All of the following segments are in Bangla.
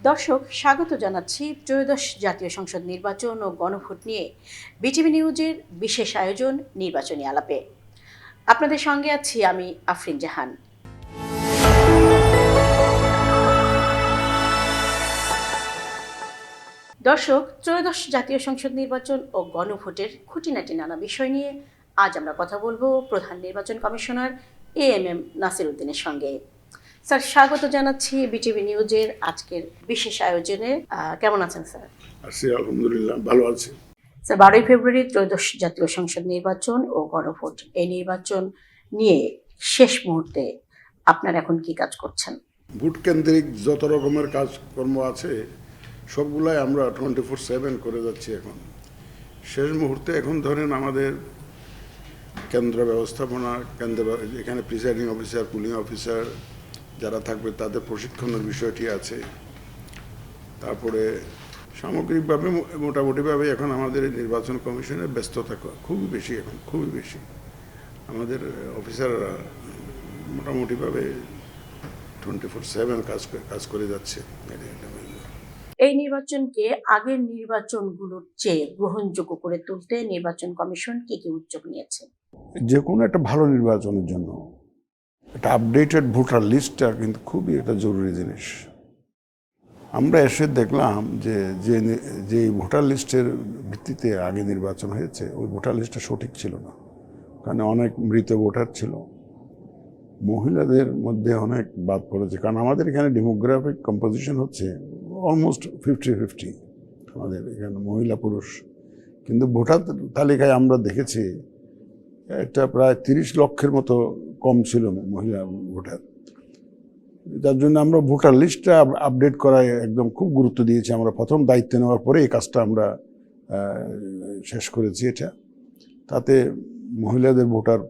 দর্শক, স্বাগত জানাচ্ছি ত্রয়োদশ জাতীয় সংসদ নির্বাচন ও গণভোট নিয়ে বিটিভি নিউজের বিশেষ আয়োজন নির্বাচনী আলাপে। আপনাদের সঙ্গে আছি আমি আফরিন জাহান। দর্শক, ত্রয়োদশ জাতীয় সংসদ নির্বাচন ও গণভোটের খুঁটিনাটি নানা বিষয় নিয়ে আজ আমরা কথা বলবো প্রধান নির্বাচন কমিশনার AMM নাসির উদ্দিনের সঙ্গে। স্যার, স্বাগত জানাচ্ছি বিটিভি নিউজের আজকের বিশেষ আয়োজনে। কেমন আছেন স্যার? আছি, আলহামদুলিল্লাহ ভালো আছি। স্যার, 12ই ফেব্রুয়ারি ত্রয়োদশ জাতীয় সংসদ নির্বাচন ও গণভোট, এই নির্বাচন নিয়ে শেষ মুহূর্তে আপনারা এখন কি কাজ করছেন? ভোট কেন্দ্রিক যত রকমের কাজকর্ম আছে সবগুলাই আমরা 24/7 করে যাচ্ছি। এখন শেষ মুহূর্তে এখন ধরেন আমাদের কেন্দ্র ব্যবস্থাপনা কেন্দ্র, এখানে প্রিসাইডিং অফিসার, পুলিং অফিসার যারা থাকবে তাদের প্রশিক্ষণের বিষয়টি আছে। তারপরে সামগ্রিকভাবে মোটামুটিভাবে এখন আমাদের নির্বাচন কমিশনের ব্যস্ততা খুবই বেশি, এখন খুবই বেশি। আমাদের অফিসাররা মোটামুটিভাবে 24/7 কাজ করে যাচ্ছে। এই নির্বাচনকে আগের নির্বাচনগুলোর চেয়ে গ্রহণযোগ্য করে তুলতে নির্বাচন কমিশন কি কি উদ্যোগ নিয়েছে? যে কোনো একটা ভালো নির্বাচনের জন্য একটা আপডেটেড ভোটার লিস্টটা কিন্তু খুবই একটা জরুরি জিনিস। আমরা এসে দেখলাম যে ভোটার লিস্টের ভিত্তিতে আগে নির্বাচন হয়েছে, ওই ভোটার লিস্টটা সঠিক ছিল না। কারণ অনেক মৃত ভোটার ছিল, মহিলাদের মধ্যে অনেক বাদ পড়েছে। কারণ আমাদের এখানে ডেমোগ্রাফিক কম্পোজিশন হচ্ছে অলমোস্ট 50-50, আমাদের এখানে মহিলা পুরুষ। কিন্তু ভোটার তালিকায় আমরা দেখেছি এটা প্রায় 30 লক্ষের মতো কম ছিল মহিলা ভোটার। যার জন্য আমরা ভোটার লিস্টটা আপডেট করায় একদম খুব গুরুত্ব দিয়েছি। আমরা প্রথম দায়িত্ব নেওয়ার পরে এই কাজটা আমরা শেষ করেছি। এটা তাতে মহিলাদের ভোটার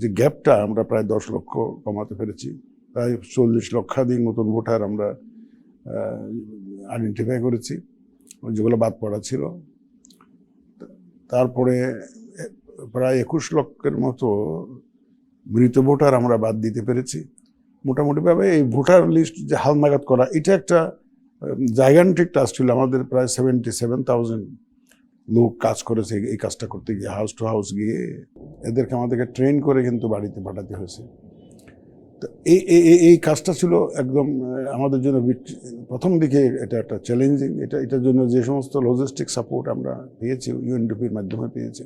যে গ্যাপটা আমরা প্রায় 10 লক্ষ কমাতে পেরেছি। প্রায় 40 লক্ষাধিক নতুন ভোটার আমরা আইডেন্টিফাই করেছি, যেগুলো বাদ পড়া ছিল। তারপরে প্রায় 21 লক্ষের মতো মৃত ভোটার আমরা বাদ দিতে পেরেছি। মোটামুটিভাবে এই ভোটার লিস্ট যে হালনাগাদ করা, এটা একটা জাইগান্টিক টাস্ক ছিল। আমাদের প্রায় 77,000 লোক কাজ করেছে এই কাজটা করতে গিয়ে, হাউস টু হাউস গিয়ে এদেরকে আমাদেরকে ট্রেন করে কিন্তু বাড়িতে পাঠাতে হয়েছে। তো এই কাজটা ছিল একদম আমাদের জন্য প্রথম দিকে এটা একটা চ্যালেঞ্জিং। এটার জন্য যে সমস্ত লজিস্টিক সাপোর্ট আমরা পেয়েছি UNDPর মাধ্যমে পেয়েছি,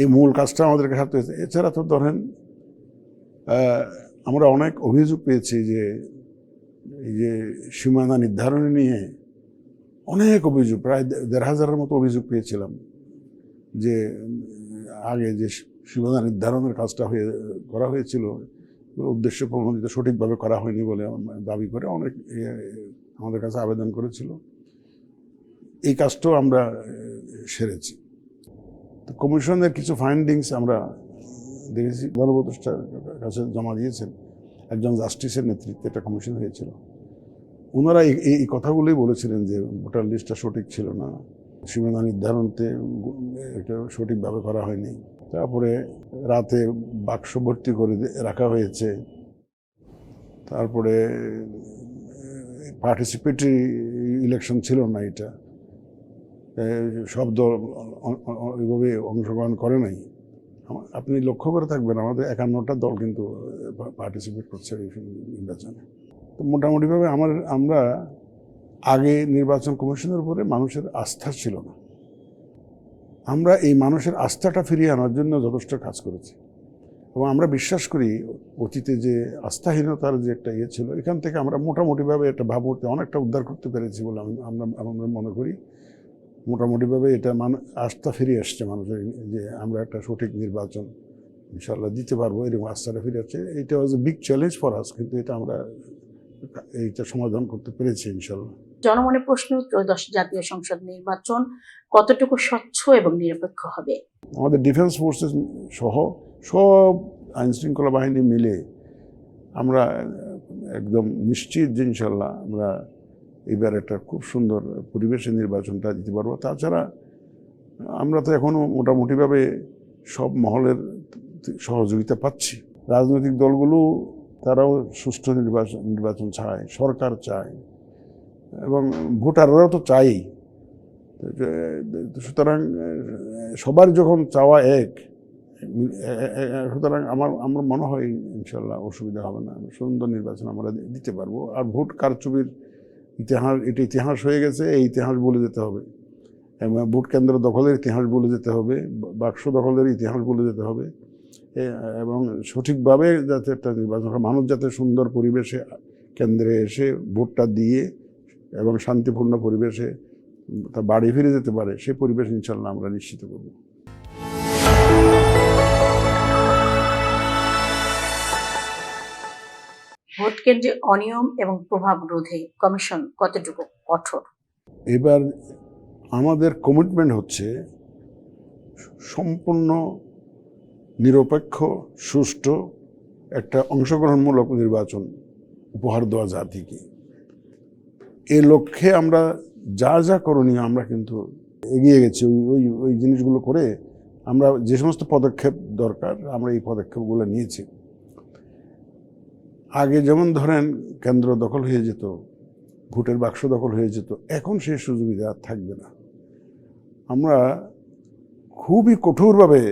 এই মূল কাজটা আমাদেরকে হাতে হয়েছে। এছাড়া তো ধরেন আমরা অনেক অভিযোগ পেয়েছি যে এই যে সীমানা নির্ধারণ নিয়ে অনেক অভিযোগ, প্রায় 1,500-এর মতো অভিযোগ পেয়েছিলাম যে আগে যে সীমানা নির্ধারণের কাজটা করা হয়েছিল উদ্দেশ্য প্রণোদিত সঠিকভাবে করা হয়নি বলে দাবি করে অনেক আমাদের কাছে আবেদন করেছিল। এই কাজটাও আমরা সেরেছি। তো কমিশনের কিছু ফাইন্ডিংস আমরা দেখেছি, গণপ্রতিষ্ঠার কাছে জমা দিয়েছেন। একজন জাস্টিসের নেতৃত্বে একটা কমিশন হয়েছিল, ওনারা এই কথাগুলোই বলেছিলেন যে ভোটার লিস্টটা সঠিক ছিল না, সীমানা নির্ধারণতে এটা সঠিকভাবে করা হয়নি। তারপরে রাতে বাক্স ভর্তি করে রাখা হয়েছে। তারপরে পার্টিসিপেটরি ইলেকশন ছিল না, এটা সব দল ওইভাবে অংশগ্রহণ করে নাই। আপনি লক্ষ্য করে থাকবেন আমাদের 51টা দল কিন্তু পার্টিসিপেট করছে এই নির্বাচনে। তো মোটামুটিভাবে আমরা আগে নির্বাচন কমিশনের উপরে মানুষের আস্থা ছিল না, আমরা এই মানুষের আস্থাটা ফিরিয়ে আনার জন্য যথেষ্ট কাজ করেছি। এবং আমরা বিশ্বাস করি অতীতে যে আস্থাহীনতার যে একটা ইয়ে ছিল, এখান থেকে আমরা মোটামুটিভাবে একটা ভাবমূর্তি অনেকটা উদ্ধার করতে পেরেছি বলে আমরা মনে করি। মোটামুটিভাবে এটা আস্থা ফিরে আসছে মানুষের, যে আমরা একটা সঠিক নির্বাচন ইনশাল্লাহ দিতে পারবো, এরকম আস্থাটা ফিরে আসছে। এটা was a big challenge for us, কিন্তু এটা আমরা এইটা সমাধান করতে পেরেছি ইনশাল্লাহ। জনমনে প্রশ্ন, ত্রয়োদশ জাতীয় সংসদ নির্বাচন কতটুকু স্বচ্ছ এবং নিরপেক্ষ হবে? আমাদের ডিফেন্স ফোর্সেস সহ সব আইনশৃঙ্খলা বাহিনী মিলে আমরা একদম নিশ্চিত যে ইনশাল্লাহ আমরা এবার একটা খুব সুন্দর পরিবেশে নির্বাচনটা দিতে পারবো। তাছাড়া আমরা তো এখনও মোটামুটিভাবে সব মহলের সহযোগিতা পাচ্ছি। রাজনৈতিক দলগুলো তারাও সুষ্ঠু নির্বাচন চায়, সরকার চায়, এবং ভোটাররাও তো চাই। সুতরাং সবার যখন চাওয়া এক, সুতরাং আমার মনে হয় ইনশাল্লাহ অসুবিধা হবে না, সুন্দর নির্বাচন আমরা দিতে পারবো। আর ভোট কারচুপির ইতিহাস হয়ে গেছে, এই ইতিহাস বলে যেতে হবে। ভোট কেন্দ্র দখলের ইতিহাস বলে যেতে হবে, বাক্স দখলের ইতিহাস বলে যেতে হবে, এবং সঠিকভাবে যাতে একটা নির্বাচন হয়, মানুষ যাতে সুন্দর পরিবেশে কেন্দ্রে এসে ভোটটা দিয়ে এবং শান্তিপূর্ণ পরিবেশে তা বাড়ি ফিরে যেতে পারে, সেই পরিবেশ ইনশাল্লাহ আমরা নিশ্চিত করব। ভোট কেন্দ্রে অনিয়ম এবং প্রভাব রোধে কমিশন কতটুকু কঠোর? এবার আমাদের কমিটমেন্ট হচ্ছে সম্পূর্ণ নিরপেক্ষ, সুষ্ঠু একটা অংশগ্রহণমূলক নির্বাচন উপহার দেওয়া জাতিকে। এই লক্ষ্যে আমরা যা যা করণীয় আমরা কিন্তু এগিয়ে গেছি। ওই জিনিসগুলো করে আমরা যে সমস্ত পদক্ষেপ দরকার আমরা এই পদক্ষেপগুলো নিয়েছি। আগে যেমন ধরেন কেন্দ্র দখল হয়ে যেত, ভোটের বাক্স দখল হয়ে যেত, এখন সেই সুবিধা থাকবে না। আমরা খুবই কঠোরভাবে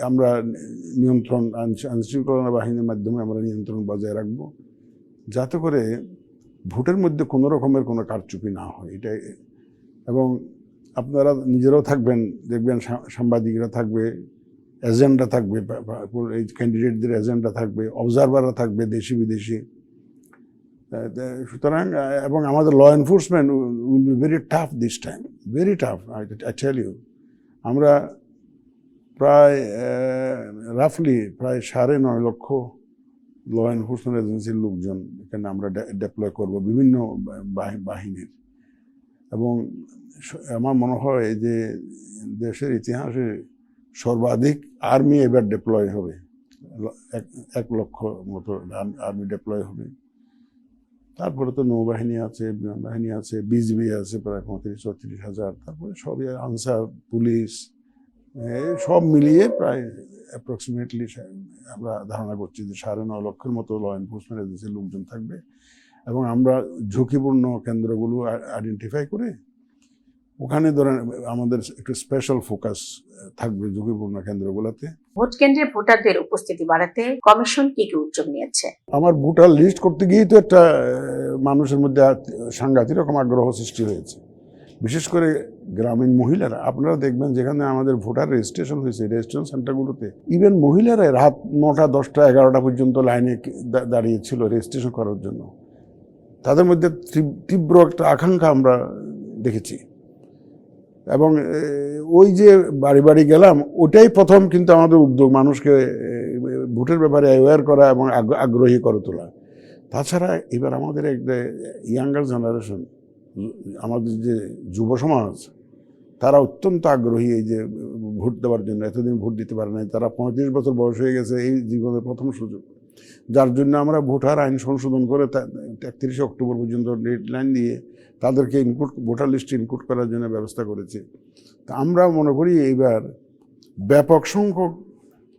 আমরা নিয়ন্ত্রণ, আইনশৃঙ্খলা বাহিনীর মাধ্যমে আমরা নিয়ন্ত্রণ বজায় রাখবো, যাতে করে ভোটের মধ্যে কোনো রকমের কোনো কারচুপি না হয় এটাই। এবং আপনারা নিজেরাও থাকবেন, দেখবেন সাংবাদিকরা থাকবে, এজেন্টরা থাকবে, এই ক্যান্ডিডেটদের এজেন্টরা থাকবে, অবজারভাররা থাকবে দেশি বিদেশি। সুতরাং এবং আমাদের law enforcement will be very tough this time, very tough, I tell you. আমরা প্রায় রাফলি প্রায় 9.5 লক্ষ ল এনফোর্সমেন্ট এজেন্সির লোকজন এখানে আমরা ডেপ্লয় করব, বিভিন্ন বাহিনীর। এবং আমার মনে হয় যে দেশের ইতিহাসে সর্বাধিক আর্মি এবার ডেপ্লয় হবে, 1 লক্ষ মতো আর্মি ডেপ্লয় হবে। তারপরে তো নৌবাহিনী আছে, বিমান বাহিনী আছে, বিজিবি আছে প্রায় 35-36 হাজার, তারপরে সবই আনসার, পুলিশ, সব মিলিয়ে প্রায় অ্যাপ্রক্সিমেটলি আমরা ধারণা করছি যে 9.5 লক্ষের মতো ল এনফোর্সমেন্ট এজেন্সির লোকজন থাকবে। এবং আমরা ঝুঁকিপূর্ণ কেন্দ্রগুলো আইডেন্টিফাই করে ওখানে ধরেন আমাদের একটু স্পেশাল ফোকাস থাকবে ঝুঁকিপূর্ণ কেন্দ্রগুলোতে। ভোট কেন্দ্রে ভোটারদের উপস্থিতি বাড়াতে কমিশন কি কি উদ্যোগ নিয়েছে? আমার ভোটার লিস্ট করতে গিয়েই তো একটা মানুষের মধ্যে সাংঘাতিক রকম আগ্রহ সৃষ্টি হয়েছে, বিশেষ করে গ্রামীণ মহিলারা। আপনারা দেখবেন যেখানে আমাদের ভোটার রেজিস্ট্রেশন হয়েছে, রেজিস্ট্রেশন সেন্টারগুলোতে ইভেন মহিলারা রাত 9টা, 10টা, 11টা পর্যন্ত লাইনে দাঁড়িয়েছিল রেজিস্ট্রেশন করার জন্য। তাদের মধ্যে তীব্র একটা আকাঙ্ক্ষা আমরা দেখেছি। এবং ওই যে বাড়ি বাড়ি গেলাম, ওটাই প্রথম কিন্তু আমাদের উদ্যোগ, মানুষকে ভোটের ব্যাপারে অ্যাওয়্যার করা এবং আগ্রহী করে তোলা। তাছাড়া এবার আমাদের একটা ইয়াঙ্গার জেনারেশন, আমাদের যে যুব সমাজ, তারা অত্যন্ত আগ্রহী এই যে ভোট দেওয়ার জন্য। এতদিন ভোট দিতে পারে নাই, তারা 35 বছর বয়স হয়ে গেছে, এই জীবনের প্রথম সুযোগ। যার জন্য আমরা ভোটার আইন সংশোধন করে 31 অক্টোবর পর্যন্ত ডেডলাইন দিয়ে তাদেরকে ভোটার লিস্টে ইনক্লুড করার জন্য ব্যবস্থা করেছি। তা আমরা মনে করি এইবার ব্যাপক সংখ্যক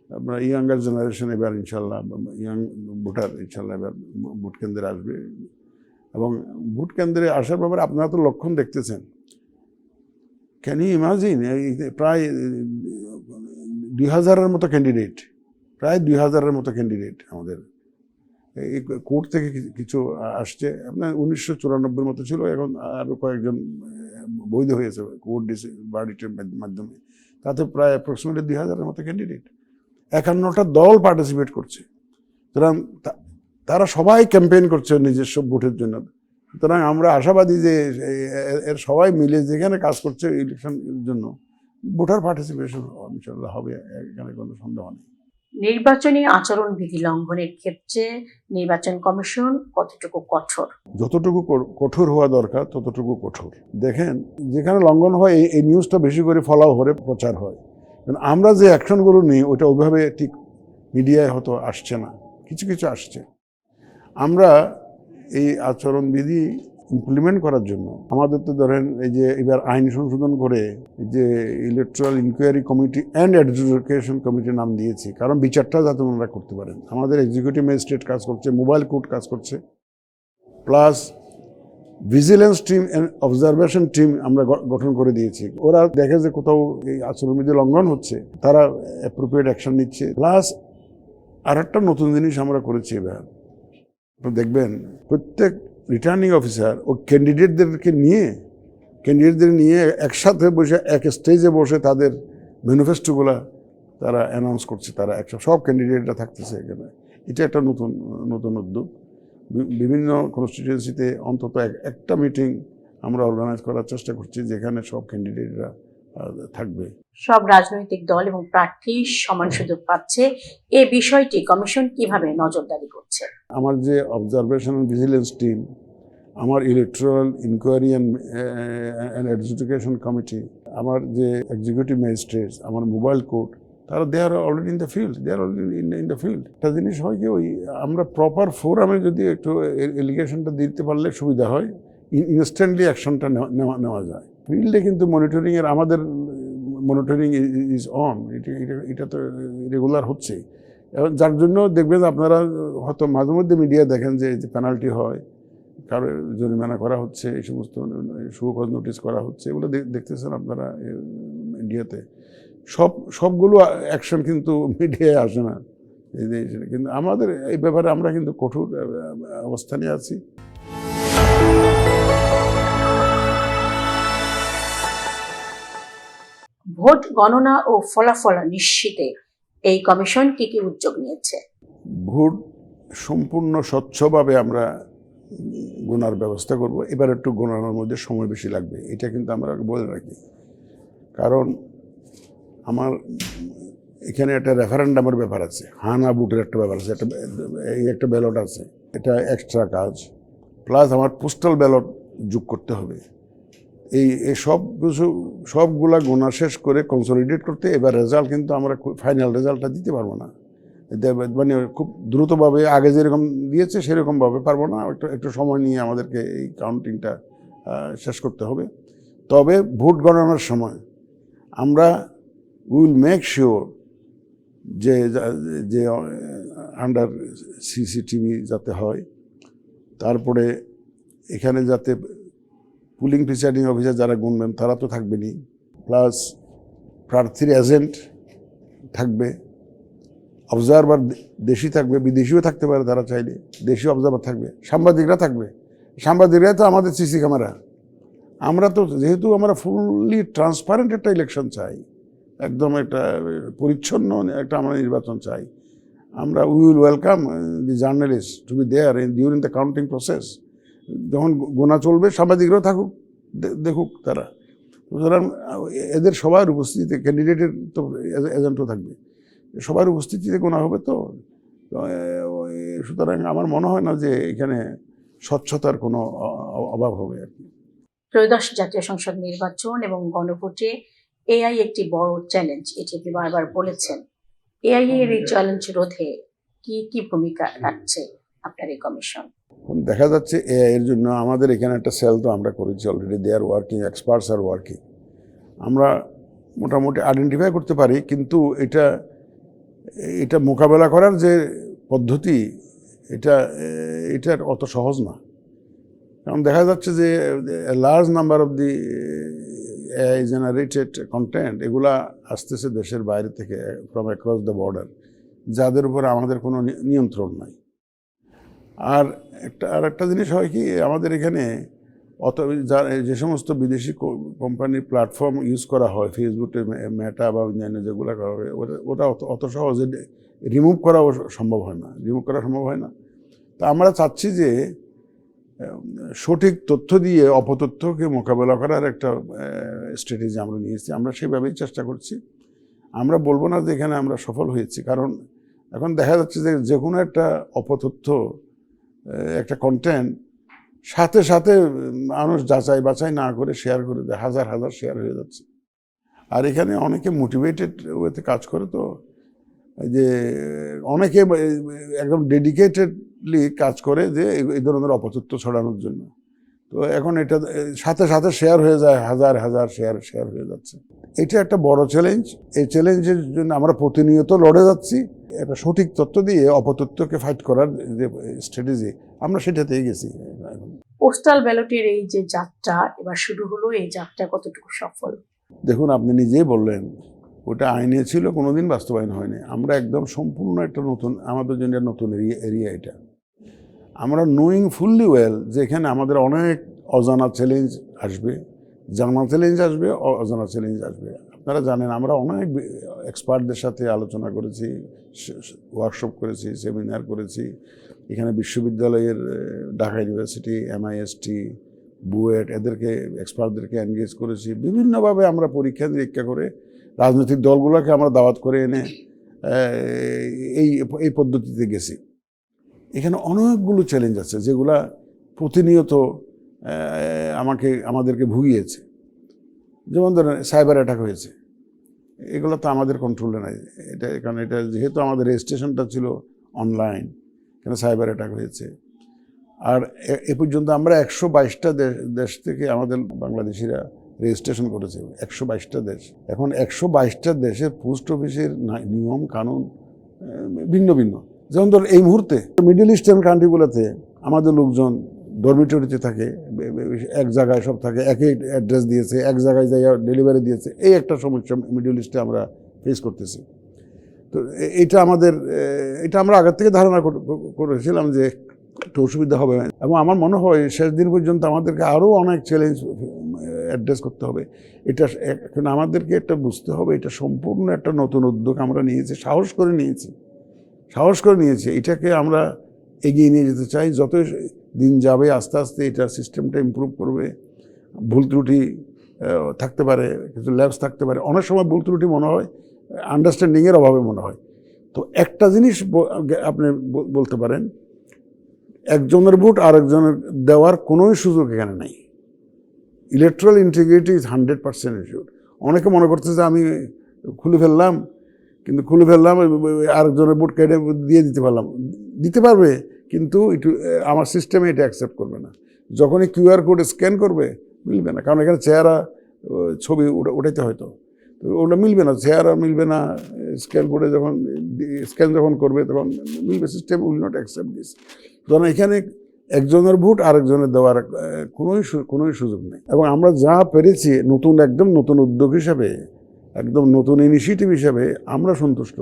আমরা ইয়াঙ্গার জেনারেশন এবার ইনশাল্লাহ, ইয়াং ভোটার ইনশাল্লাহ এবার ভোট কেন্দ্রে আসবে। এবং ভোট কেন্দ্রে আসার ব্যাপারে আপনারা তো লক্ষণ দেখতেছেন। ক্যান ইউ ইমাজিন, প্রায় 2000-এর মতো ক্যান্ডিডেট, প্রায় 2000-এর মতো ক্যান্ডিডেট আমাদের। এই কোর্ট থেকে কিছু আসছে, আপনার 1994-এর মতো ছিল, এখন আরও কয়েকজন বৈধ হয়েছে কোর্ট ভার্ডিক্টের মাধ্যমে। তাতে প্রায় অ্যাপ্রক্সিমেটলি 2000-এর মতো ক্যান্ডিডেট, 51টা দল পার্টিসিপেট করছে। সুতরাং তারা সবাই ক্যাম্পেইন করছে নিজস্ব ভোটের জন্য। সুতরাং আমরা আশাবাদী যে এর সবাই মিলে যেখানে কাজ করছে ইলেকশনের জন্য, ভোটার পার্টিসিপেশন ইনশাল্লাহ হবে, এখানে কোনো সন্দেহ নেই। নির্বাচনী আচরণ বিধি লঙ্ঘনের ক্ষেত্রে নির্বাচন কমিশন কতটুকু কঠোর? যতটুকু কঠোর হওয়া দরকার ততটুকু কঠোর। দেখেন, যেখানে লঙ্ঘন হয় এই নিউজটা বেশি করে ফলাও করে প্রচার হয়। আমরা যে অ্যাকশনগুলো নিই ওটা ওইভাবে ঠিক মিডিয়ায় হয়তো আসছে না, কিছু কিছু আসছে। আমরা এই আচরণবিধি ইমপ্লিমেন্ট করার জন্য আমাদের তো ধরেন এই যে এবার আইন সংশোধন করে যে electoral inquiry committee and adjudication কমিটির নাম দিয়েছি, কারণ বিচারটা যাতে ওনারা করতে পারেন। আমাদের এক্সিকিউটিভ ম্যাজিস্ট্রেট কাজ করছে, মোবাইল কোর্ট কাজ করছে, plus vigilance team and observation team আমরা গঠন করে দিয়েছি। ওরা দেখে যে কোথাও এই আচরণবিধি লঙ্ঘন হচ্ছে, তারা অ্যাপ্রোপ্রিয়েট অ্যাকশন নিচ্ছে। প্লাস আর একটা নতুন জিনিস আমরা করেছি এবার, দেখবেন প্রত্যেক রিটার্নিং অফিসার ও ক্যান্ডিডেটদের নিয়ে একসাথে বসে এক স্টেজে বসে তাদের ম্যানিফেস্টোগুলা তারা অ্যানাউন্স করছে। তারা সব ক্যান্ডিডেটরা থাকতেছে এখানে। এটা একটা নতুন উদ্যোগ। বিভিন্ন কনস্টিটিউয়েন্সিতে অন্তত একটা মিটিং আমরা অর্গানাইজ করার চেষ্টা করছি, যেখানে সব ক্যান্ডিডেটরা থাকবে। সব রাজনৈতিক দল এবং প্রার্থী সমান সুযোগ পাচ্ছে, এই বিষয়টি কমিশন কিভাবে নজরদারি করছে? আমার যে অবজারভেশন অ্যান্ড ভিজিলেন্স টিম, আমার ইলেকট্রাল ইনকোয়ারি অ্যান্ড এডজুডিকেশন কমিটি, আমার যে এক্সিকিউটিভ ম্যাজিস্ট্রেটস, আমার মোবাইল কোর্ট, তারা দে আর অলরেডি ইন দ্য ফিল্ড। একটা জিনিস হয় কি, ওই আমরা প্রপার ফোরামে যদি একটু এলিগেশনটা দিতে পারলে সুবিধা হয়, ইনস্ট্যান্টলি অ্যাকশনটা নেওয়া যায়। ফিল্ডে কিন্তু আমাদের মনিটরিং ইজ অন, এটা তো রেগুলার হচ্ছে। যার জন্য দেখবেন আপনারা হয়তো মাঝে মধ্যে মিডিয়া দেখেন যে পেনাল্টি হয়, কারো জরিমানা করা হচ্ছে, এই সমস্ত সুকজ নোটিশ করা হচ্ছে, এগুলো দেখতেছেন আপনারা মিডিয়াতে। সবগুলো অ্যাকশন কিন্তু মিডিয়ায় আসে না, কিন্তু আমাদের এই ব্যাপারে আমরা কিন্তু কঠোর অবস্থানে আছি। ভোট গণনা ও ফলাফল নিশ্চিতে এই কমিশন কি কি উদ্যোগ নিয়েছে? ভোট সম্পূর্ণ স্বচ্ছভাবে আমরা গোনার ব্যবস্থা করব। এবার একটু গোনানোর মধ্যে সময় বেশি লাগবে, এটা কিন্তু আমরা বলে রাখি। কারণ আমার এখানে একটা রেফারেন্ডামের ব্যাপার আছে, হানা ভোটের একটা ব্যাপার আছে, একটা ব্যালট আছে, এটা এক্সট্রা কাজ। প্লাস আমার পোস্টাল ব্যালট যোগ করতে হবে। এই সবগুলা গোনা শেষ করে কনসলিডেট করতে এবার রেজাল্ট কিন্তু আমরা ফাইনাল রেজাল্টটা দিতে পারবো না, মানে খুব দ্রুতভাবে আগে যেরকম দিয়েছে সেরকমভাবে পারবো না। একটু সময় নিয়ে আমাদেরকে এই কাউন্টিংটা শেষ করতে হবে। তবে ভোট গণনার সময় আমরা উইল মেক শিওর যে আন্ডার সিসিটিভি যাতে হয়, তারপরে এখানে যাতে পুলিং প্রিসাইডিং অফিসার যারা গুনবেন তারা তো থাকবেনই, প্লাস প্রার্থীর এজেন্ট থাকবে, অবজারভার দেশি থাকবে, বিদেশিও থাকতে পারে তারা চাইলে, দেশি অবজারভার থাকবে, সাংবাদিকরা থাকবে। সাংবাদিকরা তো আমাদের সিসি ক্যামেরা। আমরা তো যেহেতু আমরা ফুললি ট্রান্সপারেন্ট একটা ইলেকশন চাই, একদম একটা পরিচ্ছন্ন একটা আমরা নির্বাচন চাই, আমরা we will welcome the journalist to be there during the counting process. যখন গোনা চলবে সাংবাদিকরাও থাকুক, দেখুক তারা। সুতরাং এদের সবার উপস্থিতিতে, ক্যান্ডিডেটের তো এজেন্টও থাকবে, সবার উপস্থিতিতে গোনা হবে। তো সুতরাং আমার মনে হয় না যে এখানে স্বচ্ছতার কোনো অভাব হবে আর কি। ত্রয়োদশ জাতীয় সংসদ নির্বাচন এবং গণভোটে এআই একটি বড় চ্যালেঞ্জ, এটি আপনি বারবার বলেছেন। এআই এর এই চ্যালেঞ্জ রোধে কি ভূমিকা রাখছে আপনার এই কমিশন? দেখা যাচ্ছে এআই এর জন্য আমাদের এখানে একটা সেল তো আমরা করেছি already, they are working, experts are working. আমরা মোটামুটি আইডেন্টিফাই করতে পারি, কিন্তু এটা মোকাবেলা করার যে পদ্ধতি, এটার অত সহজ না। কারণ দেখা যাচ্ছে যে large number of the AI generated content এগুলা আসতেছে দেশের বাইরে থেকে, ফ্রম অ্যাক্রস দ্য বর্ডার, যাদের উপরে আমাদের কোনো নিয়ন্ত্রণ নাই। আর একটা জিনিস হয় কি, আমাদের এখানে যে সমস্ত বিদেশি কোম্পানির প্ল্যাটফর্ম ইউজ করা হয়, ফেসবুকে, মেটা বা অন্যান্য যেগুলো করা হয়, ওটা অত সহজে রিমুভ করা সম্ভব হয় না। তা আমরা চাচ্ছি যে সঠিক তথ্য দিয়ে অপতথ্যকে মোকাবেলা করার একটা স্ট্র্যাটেজি আমরা নিয়েছি। আমরা সেভাবেই চেষ্টা করছি। আমরা বলবো না যে এখানে আমরা সফল হয়েছি, কারণ এখন দেখা যাচ্ছে যে কোনো একটা অপতথ্য, একটা কন্টেন্ট সাথে সাথে মানুষ যাচাই বাছাই না করে শেয়ার করে দেয়, হাজার হাজার শেয়ার হয়ে যাচ্ছে। আর এখানে অনেকে মোটিভেটেড ওয়েতে কাজ করে, তো যে অনেকে একদম ডেডিকেটেডলি কাজ করে যে এই ধরনের অপতথ্য ছড়ানোর জন্য। তো এখন এটা সাথে সাথে শেয়ার হয়ে যায়, হাজার হাজার শেয়ার হয়ে যাচ্ছে। এটা একটা বড় চ্যালেঞ্জ। এই চ্যালেঞ্জের জন্য আমরা প্রতিনিয়ত লড়ে যাচ্ছি। একটা সঠিক তথ্য দিয়ে অপতথ্যকে ফাইট করার যে স্ট্র্যাটেজি, আমরা সেটাতেই গেছি। পোস্টাল ব্যালটের এই যে যাত্রা এবার শুরু হলো, এই যাত্রা কতটুকু সফল? দেখুন, আপনি নিজেই বললেন ওটা আইনে ছিল, কোনোদিন বাস্তবায়ন হয়নি। আমরা একদম সম্পূর্ণ একটা নতুন, আমাদের জন্য নতুন এরিয়া এটা। আমরা নোয়িং ফুললি ওয়েল যে এখানে আমাদের অনেক অজানা চ্যালেঞ্জ আসবে, জানা চ্যালেঞ্জ আসবে, অজানা চ্যালেঞ্জ আসবে। আপনারা জানেন আমরা অনেক এক্সপার্টদের সাথে আলোচনা করেছি, ওয়ার্কশপ করেছি, সেমিনার করেছি। এখানে বিশ্ববিদ্যালয়ের ঢাকা ইউনিভার্সিটি, MIST, বুয়েট এদেরকে এক্সপার্টদেরকে এনগেজ করেছি। বিভিন্নভাবে আমরা পরীক্ষা নিরীক্ষা করে রাজনৈতিক দলগুলোকে আমরা দাওয়াত করে এনে এই পদ্ধতিতে গেছি। এখানে অনেকগুলো চ্যালেঞ্জ আছে যেগুলা প্রতিনিয়ত আমাদেরকে ভুগিয়েছে। যেমন ধরেন সাইবার অ্যাটাক হয়েছে, এগুলো তো আমাদের কন্ট্রোলে নাই। কারণ এটা যেহেতু আমাদের রেজিস্ট্রেশনটা ছিল অনলাইন, কেন সাইবার অ্যাটাক হয়েছে। আর এ পর্যন্ত আমরা 122টা দেশ থেকে আমাদের বাংলাদেশিরা রেজিস্ট্রেশন করেছে, 122টা দেশ। এখন 122টা দেশের পোস্ট অফিসের নিয়ম কানুন ভিন্ন ভিন্ন। যেমন ধর এই মুহূর্তে মিডল ইস্টার্ন কান্ট্রিগুলোতে আমাদের লোকজন ডরমিটরিতে থাকে, এক জায়গায় সব থাকে, একই অ্যাড্রেস দিয়েছে, এক জায়গায় জায়গা ডেলিভারি দিয়েছে। এই একটা সমস্যা মিডল ইস্টে আমরা ফেস করতেছি। তো এটা আমরা আগের থেকে ধারণা করেছিলাম যে একটু অসুবিধা হবে, এবং আমার মনে হয় শেষ দিন পর্যন্ত আমাদেরকে আরও অনেক চ্যালেঞ্জ অ্যাড্রেস করতে হবে। এটা এখন আমাদেরকে একটা বুঝতে হবে, এটা সম্পূর্ণ একটা নতুন উদ্যোগ আমরা নিয়েছি, সাহস করে নিয়েছি। এটাকে আমরা এগিয়ে নিয়ে যেতে চাই। যত দিন যাবে আস্তে আস্তে এটার সিস্টেমটা ইমপ্রুভ করবে। ভুল ত্রুটি থাকতে পারে, কিছু ল্যাবস থাকতে পারে, অনেক সময় ভুল ত্রুটি মনে হয় আন্ডারস্ট্যান্ডিংয়ের অভাবে মনে হয়। তো একটা জিনিস আপনি বলতে পারেন, একজনের ভোট আরেকজনের দেওয়ার কোনোই সুযোগ এখানে নাই। ইলেকট্রাল ইন্টিগ্রিটি ইজ 100% ইস্যুর। অনেকে মনে করছে যে আমি খুলে ফেললাম আরেকজনের ভোট কেটে দিয়ে দিতে পারবে, কিন্তু আমার সিস্টেমে এটা অ্যাকসেপ্ট করবে না। যখনই QR কোড স্ক্যান করবে মিলবে না, কারণ এখানে চেহারা ছবি উঠাইতে হয়তো, তো ওটা মিলবে না, চেহারা মিলবে না। স্ক্যান যখন করবে তখন মিলবে, system will not accept this. কারণ এখানে একজনের ভোট আরেকজনের দেওয়ার কোনোই সুযোগ নেই। এবং আমরা যা পেরেছি একদম নতুন উদ্যোগ হিসাবে, একদম নতুন ইনিশিয়েটিভ হিসাবে আমরা সন্তুষ্ট।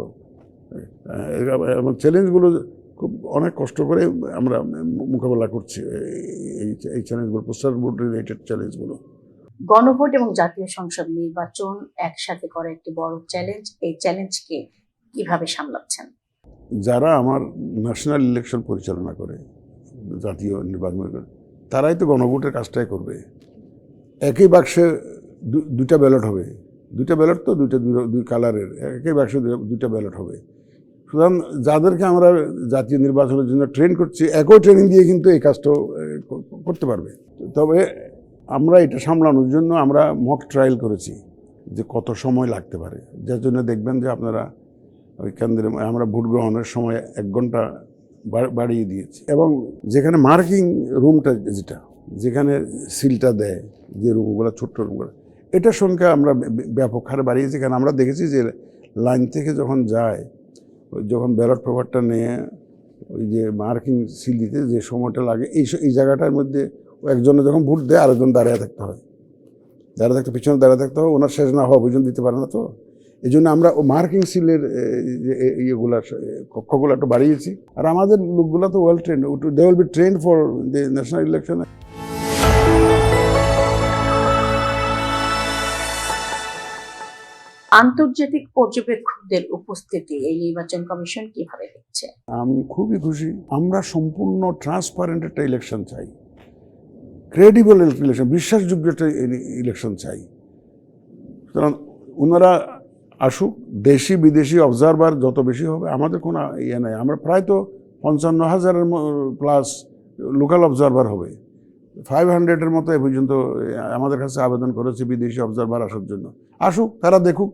এবং চ্যালেঞ্জগুলো খুব অনেক কষ্ট করে আমরা মোকাবেলা করছি, এই চ্যালেঞ্জগুলো, পোস্টাল ভোট রিলেটেড চ্যালেঞ্জগুলো। গণভোট এবং জাতীয় সংসদ নির্বাচন একসাথে করা একটি বড় চ্যালেঞ্জ। এই চ্যালেঞ্জকে কিভাবে সামলাচ্ছেন? যারা আমার ন্যাশনাল ইলেকশন পরিচালনা করে, জাতীয় নির্বাচন করে, তারাই তো গণভোটের কাজটাই করবে। একই বাক্সে দুইটা ব্যালট হবে, দুইটা ব্যালট তো দুই কালারের, একই বাক্সে দুইটা ব্যালট হবে। সুতরাং যাদেরকে আমরা জাতীয় নির্বাচনের জন্য ট্রেন করছি, একই ট্রেনিং দিয়ে কিন্তু এই কাজটাও করতে পারবে। তবে আমরা এটা সামলানোর জন্য আমরা মক ট্রায়াল করেছি যে কত সময় লাগতে পারে, যার জন্য দেখবেন যে আপনারা ওই কেন্দ্রে আমরা ভোট গ্রহণের সময় 1 ঘন্টা বাড়িয়ে দিয়েছি। এবং যেখানে মার্কিং রুমটা, যেখানে সিলটা দেয়, যে রুমগুলো, ছোট্ট রুমগুলো, এটার সংখ্যা আমরা ব্যাপক হারে বাড়িয়েছি। কারণ আমরা দেখেছি যে লাইন থেকে যখন যায়, যখন ব্যালট পেপারটা নিয়ে ওই যে মার্কিং সিল দিতে যে সময়টা লাগে, এই জায়গাটার মধ্যে একজনে যখন ভোট দেয় আরেকজন পিছনে দাঁড়িয়ে থাকতে হয়, ওনার শেষ না হওয়া পর্যন্ত দিতে পারে না। তো এই জন্য আমরা মার্কিং সিলের কক্ষগুলো একটু বাড়িয়েছি। আর আমাদের লোকগুলো তো well trained, they will be trained for the national election. আন্তর্জাতিক পর্যবেক্ষকদের উপস্থিতি এই নির্বাচন কমিশন কিভাবে দেখছে? আমি খুবই খুশি। আমরা সম্পূর্ণ ট্রান্সপারেন্ট একটা ইলেকশন চাই, ক্রেডিবল ইলেকশন, বিশ্বাসযোগ্য একটা ইলেকশন চাই। সুতরাং ওনারা আসুক, দেশি বিদেশি অবজারভার যত বেশি হবে আমাদের কোনো ইয়ে নাই। আমরা প্রায় তো 55,000-এর প্লাস লোকাল অবজারভার হবে, 500-এর মতো এ পর্যন্ত আমাদের কাছে আবেদন করেছে বিদেশি অবজারভার আসার জন্য। আসুক, তারা দেখুক।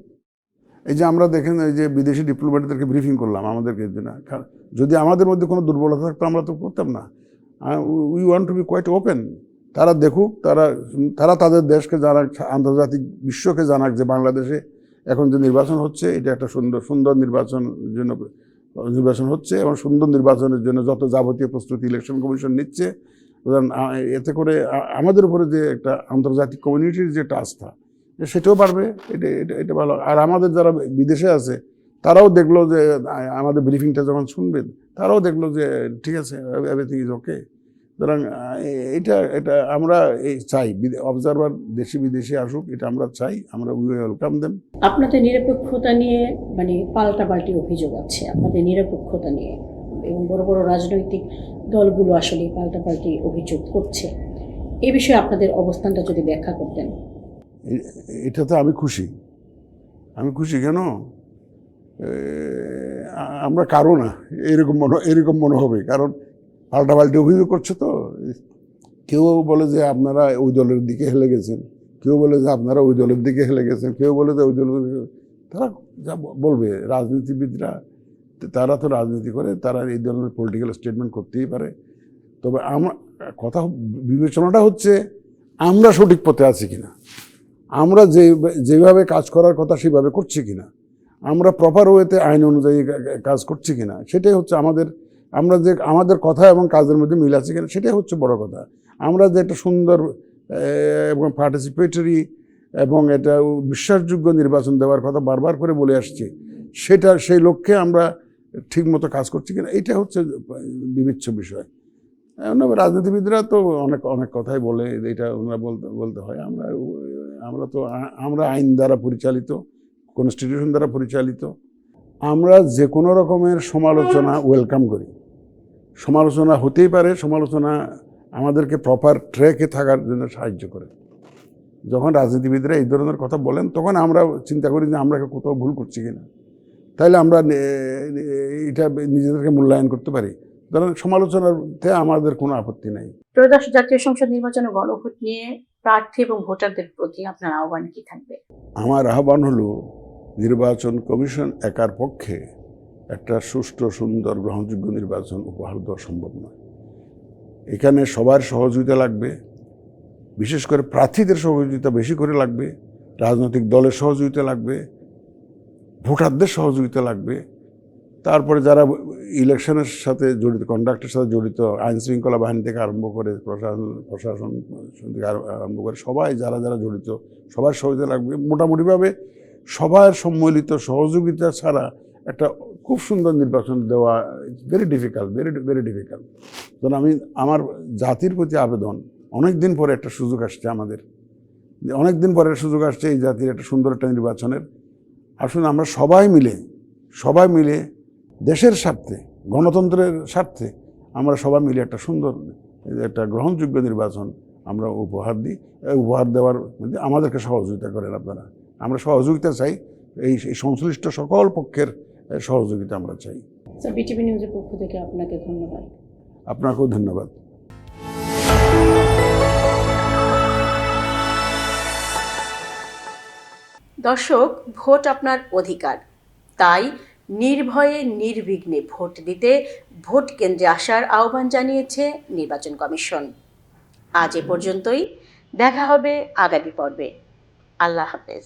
এই যে আমরা দেখেন, এই যে বিদেশি ডিপ্লোম্যাটদেরকে ব্রিফিং করলাম আমাদেরকে জন্য, যদি আমাদের মধ্যে কোনো দুর্বলতা থাকতো আমরা তো করতাম না। We want to be quite open. তারা দেখুক, তারা তাদের দেশকে জানাক, আন্তর্জাতিক বিশ্বকে জানাক যে বাংলাদেশে এখন যে নির্বাচন হচ্ছে এটা একটা সুন্দর নির্বাচন হচ্ছে, এবং সুন্দর নির্বাচনের জন্য যত যাবতীয় প্রস্তুতি ইলেকশন কমিশন নিচ্ছে, সুতরাং এতে করে আমাদের উপরে যে একটা আন্তর্জাতিক কমিউনিটির যে একটা আস্থা, সেটাও বাড়বে। এটা এটা এটা ভালো। আর আমাদের যারা বিদেশে আছে তারাও দেখলো যে আমাদের ব্রিফিংটা যখন শুনবেন, তারাও দেখলো যে ঠিক আছে, এভরিথিং ইজ ওকে। সুতরাং এটা এটা আমরা চাই অবজারভার দেশি বিদেশি আসুক, এটা আমরা চাই, আমরা ওয়েলকাম দেম। আপনাদের নিরপেক্ষতা নিয়ে মানে পাল্টাপাল্টি অভিযোগ আছে আপনাদের নিরপেক্ষতা নিয়ে, এবং বড় বড় রাজনৈতিক দলগুলো আসলে পাল্টাপাল্টি অভিযোগ করছে। এই বিষয়ে আপনাদের অবস্থানটা যদি ব্যাখ্যা করতেন। এটাতে আমি খুশি। কেন? আমরা কারো না এরকম মনে হবে, কারণ পাল্টাপাল্টি অভিযোগ করছে তো। কেউ বলে যে আপনারা ওই দলের দিকে হেলে গেছেন, কেউ বলে যে আপনারা ওই দলের দিকে হেলে গেছেন, কেউ বলে যে ওই দলের, তারা যা বলবে, রাজনীতিবিদরা তারা তো রাজনীতি করে, তারা এই ধরনের পলিটিক্যাল স্টেটমেন্ট করতেই পারে। তবে আমরা কথা বিবেচনাটা হচ্ছে আমরা সঠিক পথে আছি কিনা, আমরা যেভাবে কাজ করার কথা সেভাবে করছি কিনা, আমরা প্রপার ওয়েতে আইন অনুযায়ী কাজ করছি কিনা, সেটাই হচ্ছে আমাদের কথা এবং কাজের মধ্যে মিল আছে কিনা, সেটাই হচ্ছে বড় কথা। আমরা যে একটা সুন্দর এবং পার্টিসিপেটরি এবং এটা বিশ্বাসযোগ্য নির্বাচন দেওয়ার কথা বারবার করে বলে আসছি, সেই লক্ষ্যে আমরা ঠিকমতো কাজ করছি কিনা, এটা হচ্ছে বিবেচ্য বিষয়। রাজনীতিবিদরা তো অনেক কথাই বলে, এটা ওনারা বলতে হয়। আমরা আইন দ্বারা পরিচালিত, কনস্টিটিউশন দ্বারা পরিচালিত। আমরা যে কোনো রকমের সমালোচনা ওয়েলকাম করি। সমালোচনা হতেই পারে, সমালোচনা আমাদেরকে প্রপার ট্র্যাকে থাকার জন্য সাহায্য করে। যখন রাজনীতিবিদরা এই ধরনের কথা বলেন, তখন আমরা চিন্তা করি যে আমরা কোথাও ভুল করছি কিনা, তাইলে আমরা এটা নিজেদেরকে মূল্যায়ন করতে পারি। ধরেন সমালোচনাতে আমাদের কোনো আপত্তি নাই। ত্রয়োদশ জাতীয় সংসদ নির্বাচন ও গণভোট নিয়ে প্রার্থী এবং ভোটারদের প্রতি আপনার আহ্বান কি থাকবে? আমার আহ্বান হলো, নির্বাচন কমিশন একার পক্ষে একটা সুষ্ঠু, সুন্দর, গ্রহণযোগ্য নির্বাচন উপহার দেওয়া সম্ভব নয়। এখানে সবার সহযোগিতা লাগবে, বিশেষ করে প্রার্থীদের সহযোগিতা বেশি করে লাগবে, রাজনৈতিক দলের সহযোগিতা লাগবে, ভোটারদের সহযোগিতা লাগবে। তারপরে যারা ইলেকশনের সাথে জড়িত, কন্ডাক্টের সাথে জড়িত, আইন শৃঙ্খলা বাহিনী থেকে আরম্ভ করে প্রশাসন থেকে আরম্ভ করে সবাই যারা জড়িত, সবার সহযোগিতা লাগবে। মোটামুটিভাবে সবার সম্মিলিত সহযোগিতা ছাড়া একটা খুব সুন্দর নির্বাচন দেওয়া ভেরি ডিফিকাল্ট। কারণ আমার জাতির প্রতি আবেদন, অনেক দিন পরে একটা সুযোগ আসছে আমাদের, এই জাতির একটা সুন্দর একটা নির্বাচনের। আসলে আমরা সবাই মিলে দেশের স্বার্থে, গণতন্ত্রের স্বার্থে আমরা সবাই মিলে একটা সুন্দর, একটা গ্রহণযোগ্য নির্বাচন আমরা উপহার দিই। উপহার দেওয়ার মধ্যে আমাদেরকে সহযোগিতা করেন আপনারা। আমরা সহযোগিতা চাই, এই সংশ্লিষ্ট সকল পক্ষের সহযোগিতা আমরা চাই। বিটিভি নিউজের পক্ষ থেকে আপনাকে ধন্যবাদ। আপনাকেও ধন্যবাদ। দর্শক, ভোট আপনার অধিকার, তাই নির্ভয়ে নির্বিঘ্নে ভোট দিতে ভোট কেন্দ্রে আসার আহ্বান জানিয়েছে নির্বাচন কমিশন। আজ এ পর্যন্তই, দেখা হবে আগামী পর্বে। আল্লাহ হাফেজ।